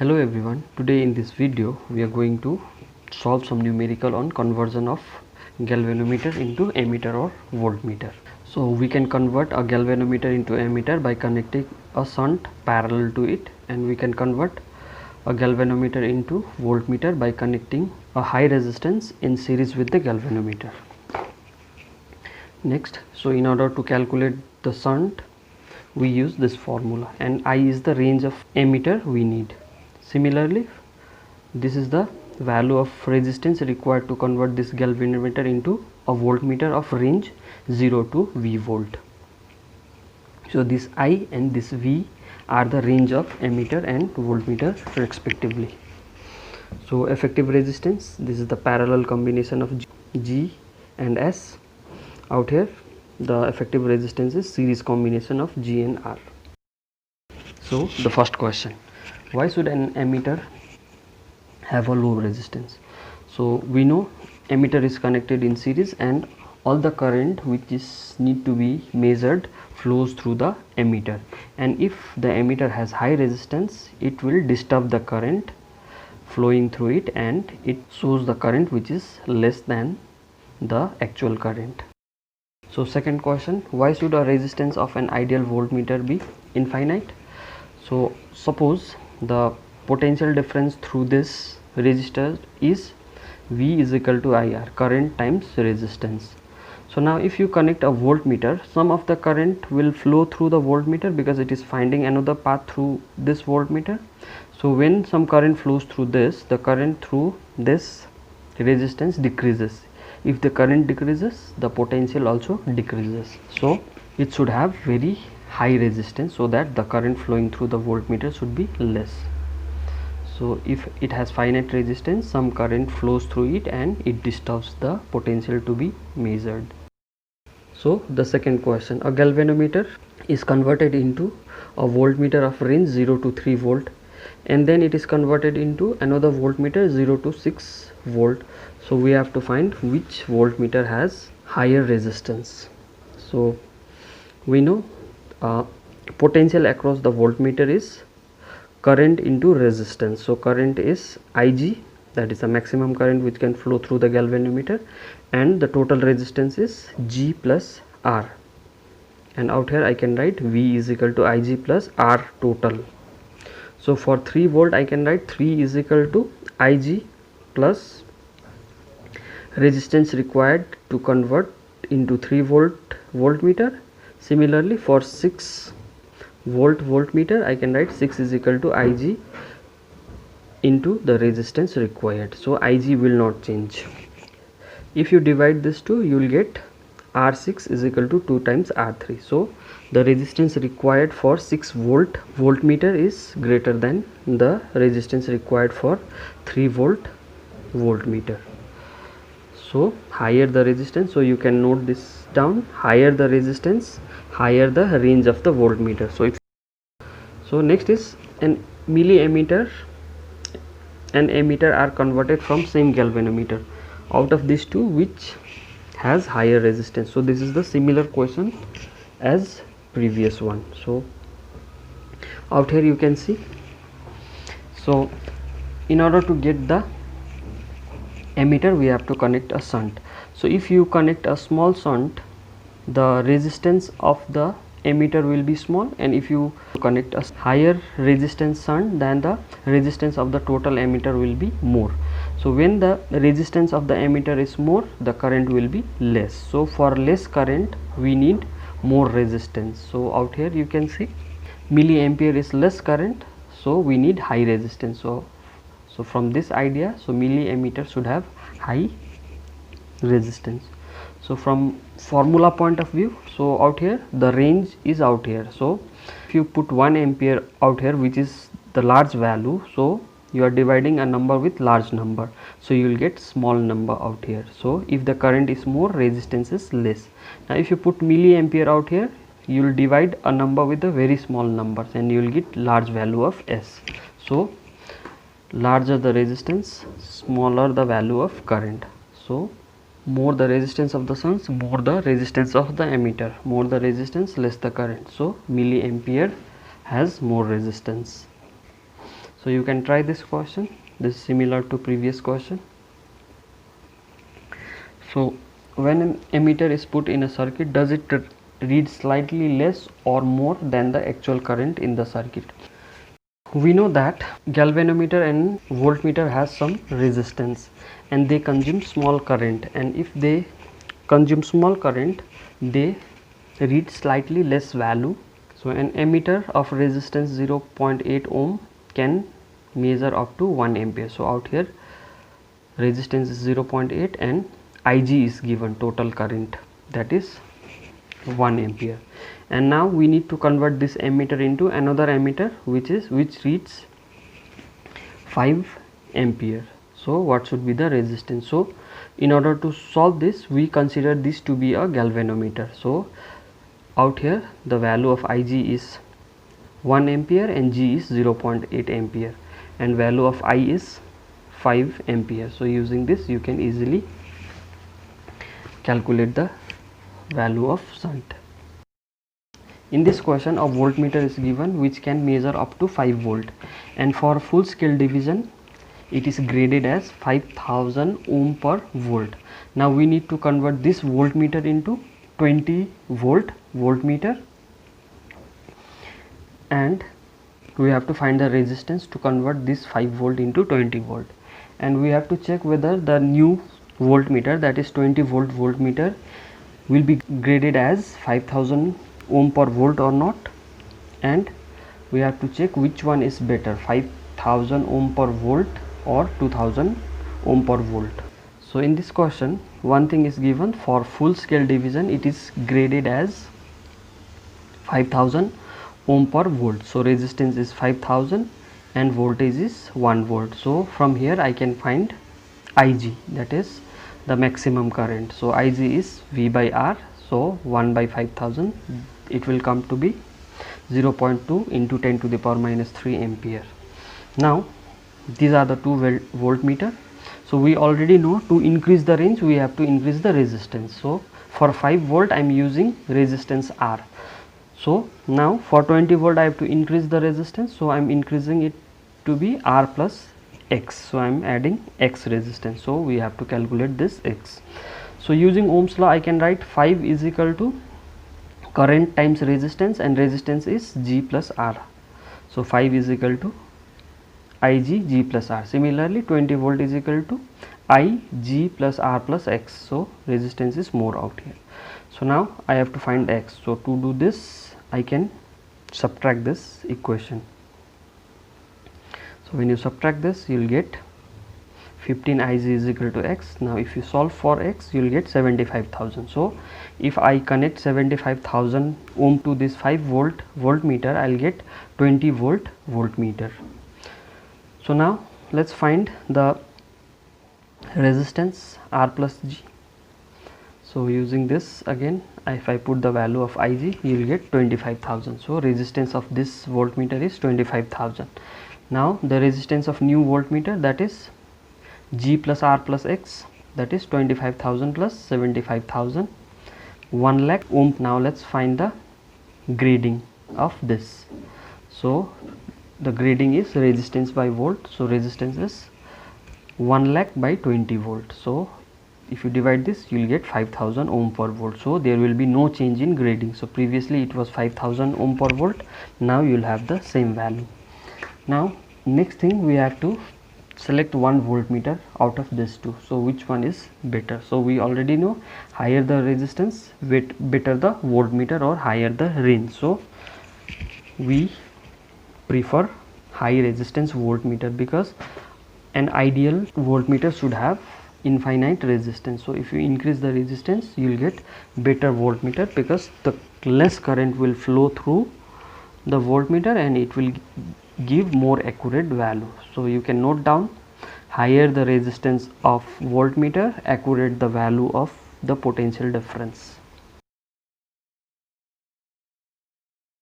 Hello everyone, today in this video we are going to solve some numerical on conversion of galvanometer into ammeter or voltmeter. So we can convert a galvanometer into ammeter by connecting a shunt parallel to it, and we can convert a galvanometer into voltmeter by connecting a high resistance in series with the galvanometer. Next, so in order to calculate the shunt we use this formula, and I is the range of ammeter we need. Similarly, this is the value of resistance required to convert this galvanometer into a voltmeter of range 0 to V volt. So this I and this V are the range of ammeter and voltmeter respectively. So effective resistance, this is the parallel combination of G and S. Out here the effective resistance is series combination of G and R. So the first question, why should an ammeter have a low resistance? So we know ammeter is connected in series and all the current which is need to be measured flows through the ammeter, and if the ammeter has high resistance it will disturb the current flowing through it and it shows the current which is less than the actual current. So second question, why should a resistance of an ideal voltmeter be infinite? So suppose the potential difference through this resistor is V is equal to IR, current times resistance. So now if you connect a voltmeter, some of the current will flow through the voltmeter because it is finding another path through this voltmeter. So when some current flows through this, the current through this resistance decreases. If the current decreases, the potential also decreases. So it should have very high resistance so that the current flowing through the voltmeter should be less. So if it has finite resistance, some current flows through it and it disturbs the potential to be measured. So the second question, a galvanometer is converted into a voltmeter of range 0 to 3 volt, and then it is converted into another voltmeter 0 to 6 volt. So we have to find which voltmeter has higher resistance. So we know potential across the voltmeter is current into resistance. So current is Ig, that is the maximum current which can flow through the galvanometer, and the total resistance is G plus R, and out here I can write V is equal to Ig plus R total. So for 3 volt I can write 3 is equal to Ig plus resistance required to convert into 3 volt voltmeter. Similarly for 6 volt voltmeter I can write 6 is equal to Ig into the resistance required. So Ig will not change. If you divide this two, you will get R6 is equal to 2 times R3. So the resistance required for 6 volt voltmeter is greater than the resistance required for 3 volt voltmeter. So higher the resistance, so you can note this down, higher the resistance, higher the range of the voltmeter. So next is an milliammeter and ammeter are converted from same galvanometer. Out of these two, which has higher resistance? So this is the similar question as previous one. So out here you can see, so in order to get the ammeter we have to connect a shunt. So if you connect a small shunt, the resistance of the ammeter will be small, and if you connect a higher resistance shunt, then the resistance of the total ammeter will be more. So when the resistance of the ammeter is more, the current will be less. So for less current we need more resistance. So out here you can see milliampere is less current, so we need high resistance. So from this idea, so milliammeter should have high resistance. So from formula point of view, so out here the range is out here. So if you put 1 ampere out here, which is the large value, so you are dividing a number with large number, so you will get small number out here. So if the current is more, resistance is less. Now if you put milliampere out here, you will divide a number with a very small numbers and you will get large value of S. So larger the resistance, smaller the value of current. So more the resistance of the shunt, more the resistance of the ammeter, more the resistance, less the current. So milliampere has more resistance. So you can try this question. This is similar to previous question. So when an emitter is put in a circuit, does it read slightly less or more than the actual current in the circuit? We know that galvanometer and voltmeter has some resistance and they consume small current, and if they consume small current they read slightly less value. So an emitter of resistance 0.8 ohm can measure up to 1 ampere. So out here resistance is 0.8 and Ig is given, total current, that is 1 ampere. And now we need to convert this emitter into another emitter which reads 5 ampere. So what should be the resistance? So in order to solve this, we consider this to be a galvanometer. So out here the value of Ig is 1 ampere and G is 0.8 ampere and value of I is 5 ampere. So using this you can easily calculate the value of shunt. In this question a voltmeter is given which can measure up to 5 volt, and for full scale division it is graded as 5000 ohm per volt. Now we need to convert this voltmeter into 20 volt voltmeter, and we have to find the resistance to convert this 5 volt into 20 volt, and we have to check whether the new voltmeter, that is 20 volt voltmeter, will be graded as 5000 ohm per volt or not, and we have to check which one is better, 5000 ohm per volt or 2000 ohm per volt. So in this question one thing is given, for full scale division it is graded as 5000 ohm per volt. So resistance is 5000 and voltage is 1 volt. So from here I can find Ig, that is the maximum current. So Ig is V by R, so 1 by 5000, it will come to be 0.2 into 10 to the power minus 3 ampere. Now these are the two voltmeter. So we already know to increase the range we have to increase the resistance. So for 5 volt I am using resistance R. So now for 20 volt I have to increase the resistance, so I am increasing it to be R plus X. So I am adding X resistance, so we have to calculate this X. So using Ohm's law I can write 5 is equal to current times resistance, and resistance is G plus R. So 5 is equal to Ig G plus R. Similarly 20 volt is equal to I G plus R plus X. So resistance is more out here. So now I have to find X. So to do this I can subtract this equation. So when you subtract this you will get 15 Ig is equal to X. Now if you solve for X you will get 75,000. So if I connect 75,000 ohm to this 5 volt voltmeter, I will get 20 volt voltmeter. So now let's find the resistance R plus G. So using this again, if I put the value of Ig, you will get 25,000. So resistance of this voltmeter is 25,000. Now the resistance of new voltmeter, that is G plus R plus X, that is 25,000 plus 75,000, 1 lakh ohm. Now let's find the grading of this. So the grading is resistance by volt. So resistance is 1 lakh by 20 volt. So if you divide this you will get 5000 ohm per volt. So there will be no change in grading. So previously it was 5000 ohm per volt, now you will have the same value. Now next thing we have to select one voltmeter out of this two. So which one is better? So we already know higher the resistance better the voltmeter or higher the range. So we prefer high resistance voltmeter because an ideal voltmeter should have infinite resistance. So if you increase the resistance you will get better voltmeter because the less current will flow through the voltmeter and it will give more accurate value. So you can note down, higher the resistance of voltmeter, accurate the value of the potential difference.